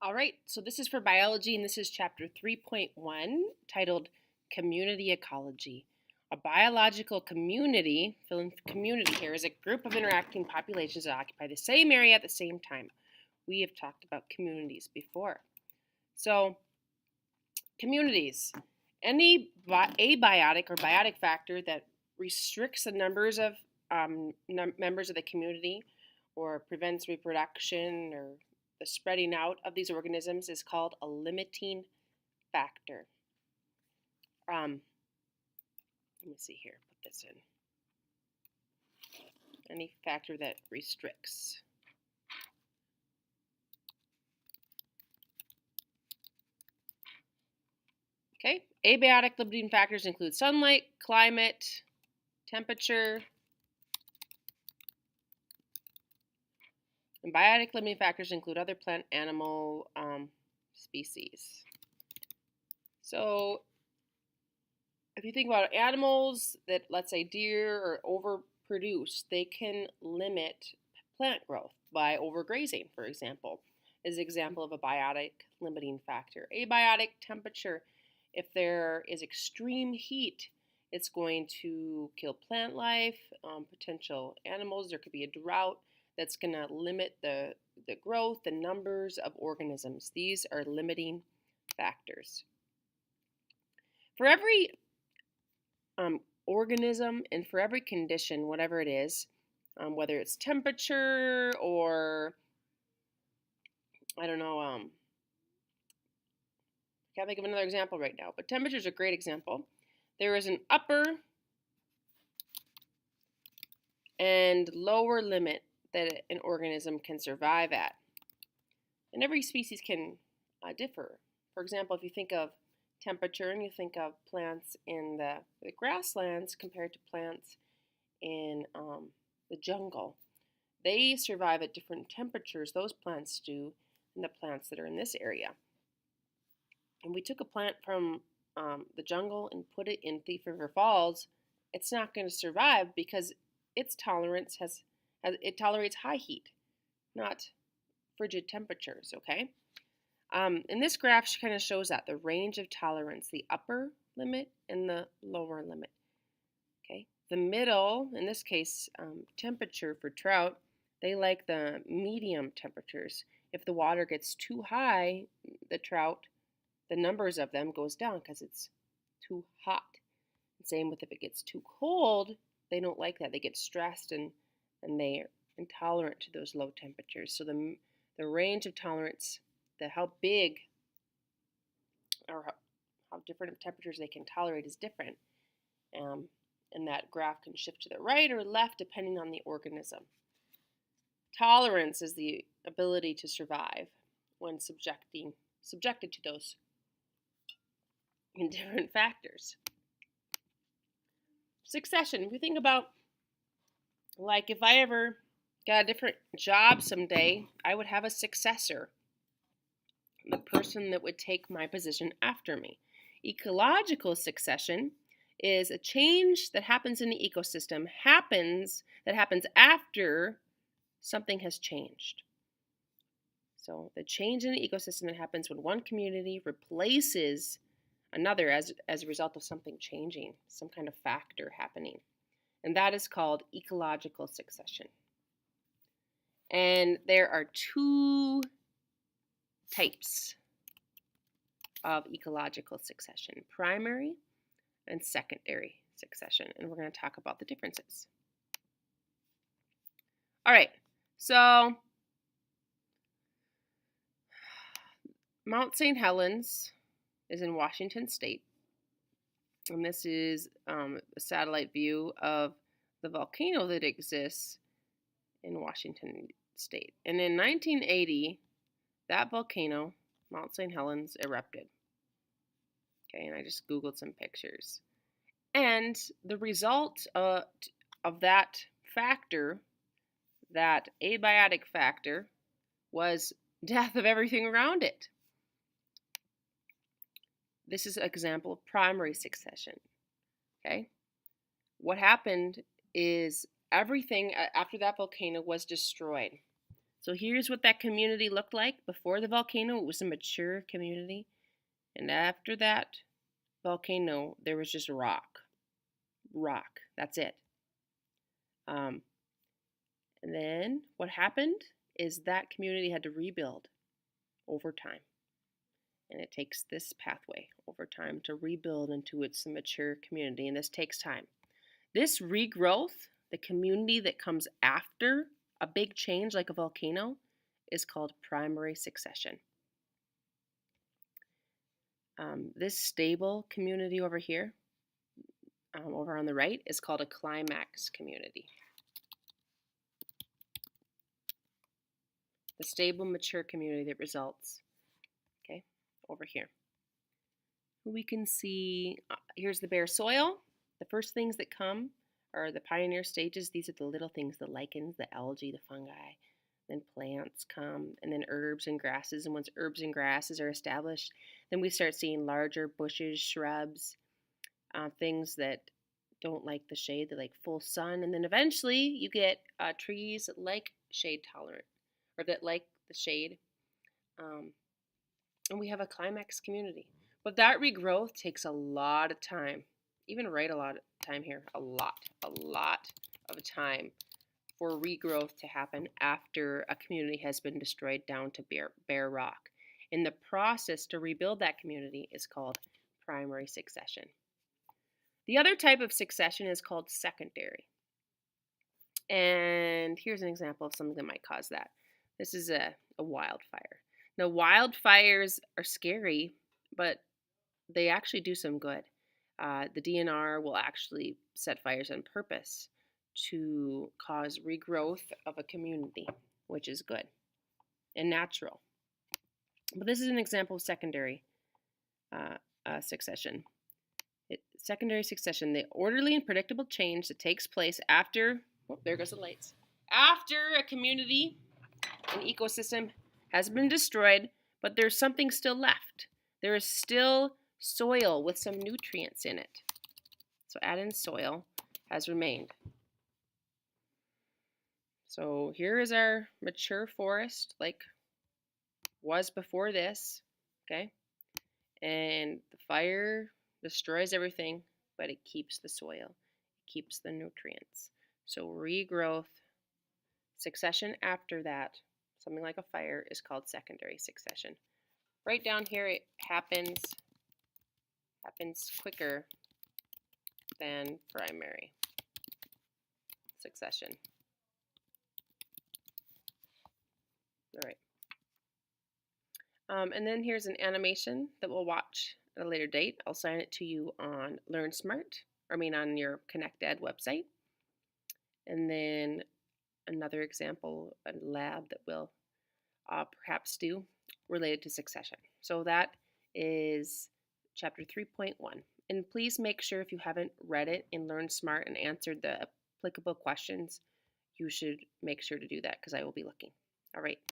All right, so this is for biology, and this is chapter 3.1 titled Community Ecology. A biological community, fill in community here, is a group of interacting populations that occupy the same area at the same time. We have talked about communities before. So, communities. Any abiotic or biotic factor that restricts the numbers of members of the community or prevents reproduction or the spreading out of these organisms is called a limiting factor. Let me see here, put this in. Any factor that restricts. Okay, abiotic limiting factors include sunlight, climate, temperature, and biotic limiting factors include other plant animal species. So if you think about animals that, let's say, deer or overproduce, they can limit plant growth by overgrazing, for example, is an example of a biotic limiting factor. Abiotic temperature, if there is extreme heat, it's going to kill plant life, potential animals. There could be a drought that's going to limit the growth, the numbers of organisms. These are limiting factors. For every organism and for every condition, whatever it is, whether it's temperature or, I don't know, can't think of another example right now, but temperature is a great example. There is an upper and lower limit that an organism can survive at. And every species can differ. For example, if you think of temperature and you think of plants in the grasslands compared to plants in the jungle, they survive at different temperatures, those plants do, than the plants that are in this area. And we took a plant from the jungle and put it in Thief River Falls, it's not going to survive because its tolerance it tolerates high heat, not frigid temperatures, okay? And this graph kind of shows that, the range of tolerance, the upper limit and the lower limit, okay? The middle, in this case, temperature for trout, they like the medium temperatures. If the water gets too high, the trout, the numbers of them goes down because it's too hot. Same with if it gets too cold, they don't like that. They get stressed and they're intolerant to those low temperatures. So the range of tolerance, how big or how different of temperatures they can tolerate is different. And that graph can shift to the right or left depending on the organism. Tolerance is the ability to survive when subjected to those different factors. Succession, if you think about, like, if I ever got a different job someday, I would have a successor, the person that would take my position after me. Ecological succession is a change that happens in the ecosystem, that happens after something has changed. So the change in the ecosystem that happens when one community replaces another as a result of something changing, some kind of factor happening. And that is called ecological succession. And there are two types of ecological succession: primary and secondary succession. And we're going to talk about the differences. All right, so Mount St. Helens is in Washington State. And this is a satellite view of the volcano that exists in Washington State. And in 1980, that volcano, Mount St. Helens, erupted. Okay, and I just Googled some pictures. And the result of that factor, that abiotic factor, was death of everything around it. This is an example of primary succession. Okay? What happened is everything after that volcano was destroyed. So here's what that community looked like. Before the volcano, it was a mature community. And after that volcano, there was just rock. Rock. That's it. And then what happened is that community had to rebuild over time. And it takes this pathway over time to rebuild into its mature community. And this takes time. This regrowth, the community that comes after a big change like a volcano, is called primary succession. This stable community over here, over on the right, is called a climax community. The stable, mature community that results, okay, over here. We can see, here's the bare soil. The first things that come are the pioneer stages. These are the little things, the lichens, the algae, the fungi. Then plants come, and then herbs and grasses. And once herbs and grasses are established, then we start seeing larger bushes, shrubs, things that don't like the shade, they like full sun. And then eventually you get trees that like shade tolerant, or that like the shade. And we have a climax community. But that regrowth takes a lot of time. Even write a lot of time here. A lot of time for regrowth to happen after a community has been destroyed down to bare rock. And the process to rebuild that community is called primary succession. The other type of succession is called secondary. And here's an example of something that might cause that. This is a wildfire. Now, wildfires are scary, but they actually do some good. The DNR will actually set fires on purpose to cause regrowth of a community, which is good and natural. But this is an example of secondary succession. Secondary succession, the orderly and predictable change that takes place after, there goes the lights, after a community, an ecosystem has been destroyed, but there's something still left. There is still soil with some nutrients in it. So add in soil has remained. So here is our mature forest, like was before this, okay? And the fire destroys everything, but it keeps the soil, it keeps the nutrients. So regrowth, succession after that, something like a fire, is called secondary succession. Right down here, it happens quicker than primary succession. All right. And then here's an animation that we'll watch at a later date. I'll sign it to you on on your ConnectEd website. And then another example, a lab that we'll perhaps do related to succession. So that is chapter 3.1. And please make sure, if you haven't read it in LearnSmart and answered the applicable questions, you should make sure to do that, because I will be looking. All right.